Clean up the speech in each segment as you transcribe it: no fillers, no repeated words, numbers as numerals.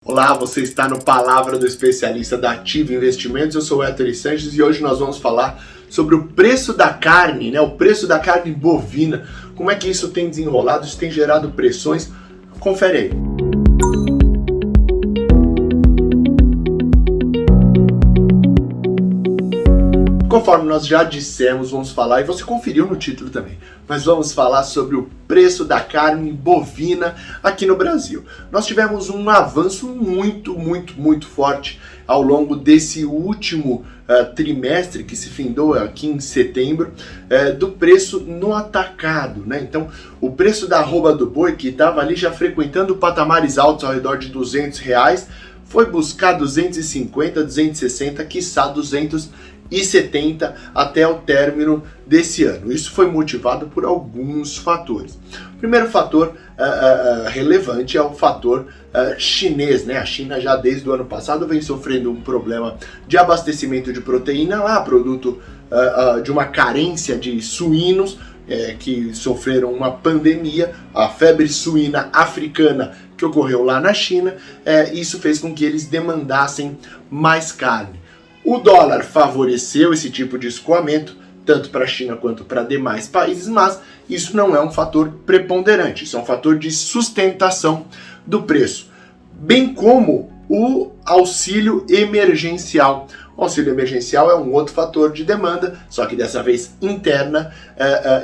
Olá, você está no Palavra do Especialista da Ativa Investimentos. Eu sou o Héctor Sanches e hoje nós vamos falar sobre o preço da carne, o preço da carne bovina. Como é que isso tem desenrolado, isso tem gerado pressões? Confere aí. Conforme nós já dissemos, vamos falar, e você conferiu no título também, mas vamos falar sobre o preço da carne bovina aqui no Brasil. Nós tivemos um avanço muito forte ao longo desse último trimestre, que se findou aqui em setembro, do preço no atacado, né? Então, o preço da arroba do boi, que estava ali já frequentando patamares altos ao redor de R$200, foi buscar 250, 260, quiçá 270 até o término desse ano. Isso foi motivado por alguns fatores. O primeiro fator relevante é o fator chinês, né? A China já desde o ano passado vem sofrendo um problema de abastecimento de proteína lá, produto de uma carência de suínos, que sofreram uma pandemia, a febre suína africana que ocorreu lá na China. Isso fez com que eles demandassem mais carne. O dólar favoreceu esse tipo de escoamento, tanto para a China quanto para demais países, mas isso não é um fator preponderante, isso é um fator de sustentação do preço, bem como o auxílio emergencial. O auxílio emergencial é um outro fator de demanda, só que dessa vez interna,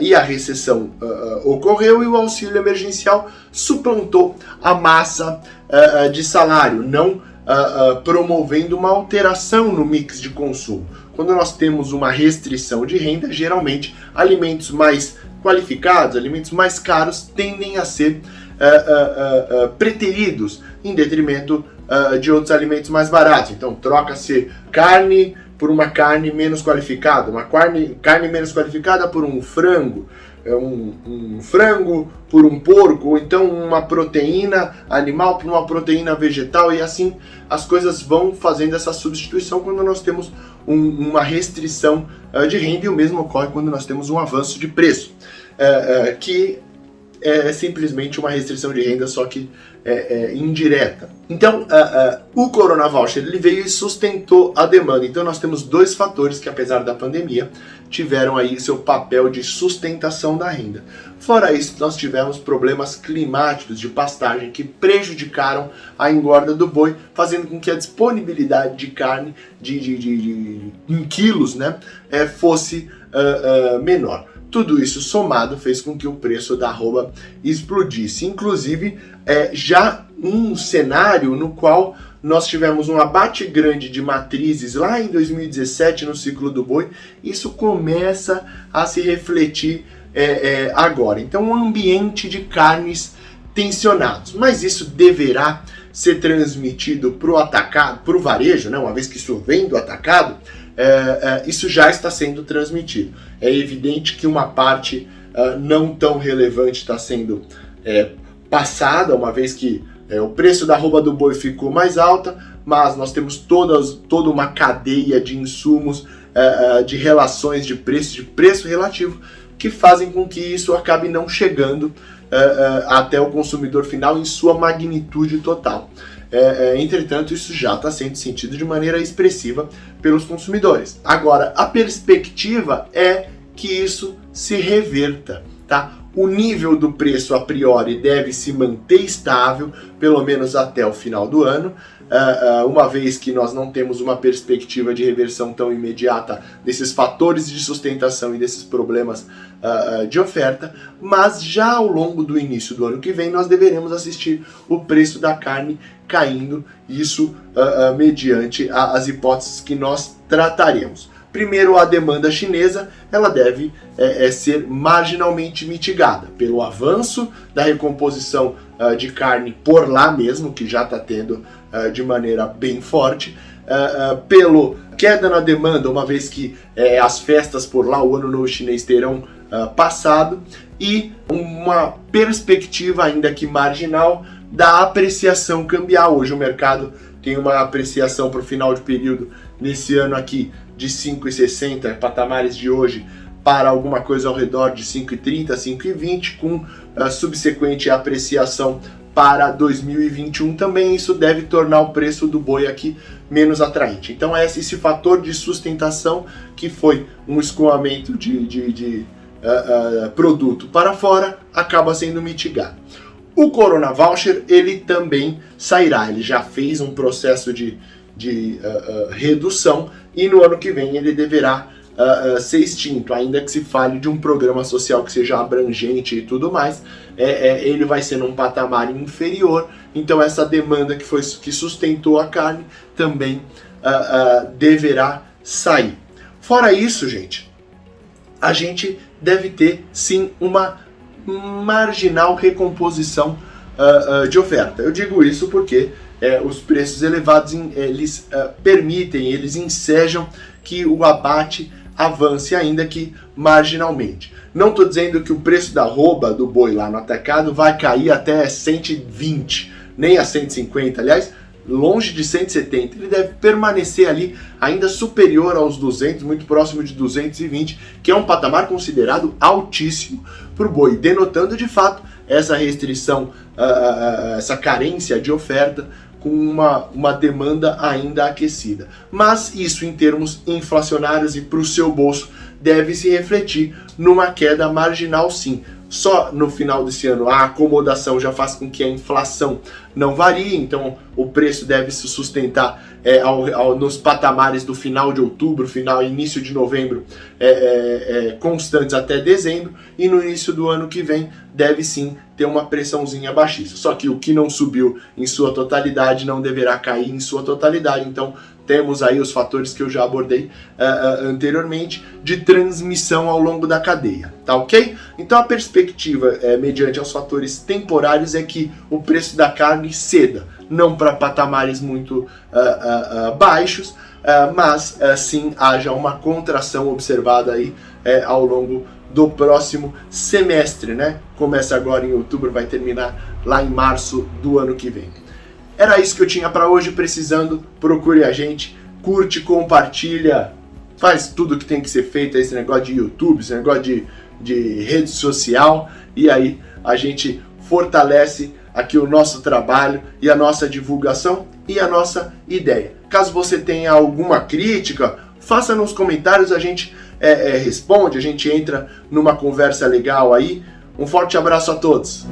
e a recessão ocorreu e o auxílio emergencial suplantou a massa de salário, não promovendo uma alteração no mix de consumo. Quando nós temos uma restrição de renda, geralmente alimentos mais qualificados, alimentos mais caros tendem a ser preteridos em detrimento de outros alimentos mais baratos. Então troca-se carne por uma carne menos qualificada, uma carne menos qualificada por um frango, um frango por um porco, ou então uma proteína animal por uma proteína vegetal, e assim as coisas vão fazendo essa substituição quando nós temos uma restrição de renda, e o mesmo ocorre quando nós temos um avanço de preço, que é simplesmente uma restrição de renda, só que indireta. Então, o Corona Voucher ele veio e sustentou a demanda. Então, nós temos dois fatores que, apesar da pandemia, tiveram aí seu papel de sustentação da renda. Fora isso, nós tivemos problemas climáticos de pastagem que prejudicaram a engorda do boi, fazendo com que a disponibilidade de carne em quilos, né, fosse menor. Tudo isso somado fez com que o preço da arroba explodisse. Inclusive, já um cenário no qual nós tivemos um abate grande de matrizes lá em 2017 no ciclo do boi. Isso começa a se refletir agora. Então, um ambiente de carnes tensionados. Mas isso deverá ser transmitido para o atacado, para o varejo, né? Uma vez que isso vem do atacado, isso já está sendo transmitido. É evidente que uma parte não tão relevante está sendo passada, uma vez que o preço da arroba do boi ficou mais alta, mas nós temos toda uma cadeia de insumos, de relações de preço relativo, que fazem com que isso acabe não chegando até o consumidor final em sua magnitude total. Entretanto, isso já está sendo sentido de maneira expressiva pelos consumidores. Agora, a perspectiva é que isso se reverta, tá? O nível do preço a priori deve se manter estável, pelo menos até o final do ano, uma vez que nós não temos uma perspectiva de reversão tão imediata desses fatores de sustentação e desses problemas de oferta, mas já ao longo do início do ano que vem nós deveremos assistir o preço da carne caindo, isso mediante as hipóteses que nós trataremos. Primeiro, a demanda chinesa ela deve ser marginalmente mitigada pelo avanço da recomposição de carne por lá mesmo, que já está tendo de maneira bem forte, pelo queda na demanda, uma vez que as festas por lá, o Ano Novo Chinês, terão passado, e uma perspectiva ainda que marginal da apreciação cambial. Hoje o mercado tem uma apreciação para o final de período nesse ano aqui de 5,60, patamares de hoje, para alguma coisa ao redor de 5,30, 5,20, com subsequente apreciação para 2021 também. Isso deve tornar o preço do boi aqui menos atraente. Então é esse fator de sustentação, que foi um escoamento de produto para fora, acaba sendo mitigado. O Corona Voucher, ele também sairá, ele já fez um processo de redução, e no ano que vem ele deverá ser extinto, ainda que se fale de um programa social que seja abrangente e tudo mais. Ele vai ser num patamar inferior, então essa demanda que sustentou a carne também deverá sair. Fora isso, gente, a gente deve ter sim uma marginal recomposição de oferta. Eu digo isso porque os preços elevados eles permitem, eles ensejam que o abate avance, ainda que marginalmente. Não estou dizendo que o preço da arroba do boi lá no atacado vai cair até 120, nem a 150, aliás, longe de 170, ele deve permanecer ali ainda superior aos 200, muito próximo de 220, que é um patamar considerado altíssimo para o boi, denotando de fato essa restrição, essa carência de oferta, com uma demanda ainda aquecida. Mas isso, em termos inflacionários e para o seu bolso, deve se refletir numa queda marginal, sim. Só no final desse ano a acomodação já faz com que a inflação não varie, então o preço deve se sustentar nos patamares do final de outubro, início de novembro, constantes até dezembro, e no início do ano que vem deve sim ter uma pressãozinha baixista. Só que o que não subiu em sua totalidade não deverá cair em sua totalidade, então temos aí os fatores que eu já abordei anteriormente de transmissão ao longo da cadeia, tá ok? Então a perspectiva, mediante os fatores temporários, é que o preço da carne ceda, não para patamares muito baixos, mas sim haja uma contração observada aí ao longo do próximo semestre, né? Começa agora em outubro, vai terminar lá em março do ano que vem. Era isso que eu tinha para hoje. Precisando, procure a gente, curte, compartilha, faz tudo que tem que ser feito, esse negócio de YouTube, esse negócio de rede social, e aí a gente fortalece aqui o nosso trabalho e a nossa divulgação e a nossa ideia. Caso você tenha alguma crítica, faça nos comentários, a gente responde, a gente entra numa conversa legal aí. Um forte abraço a todos!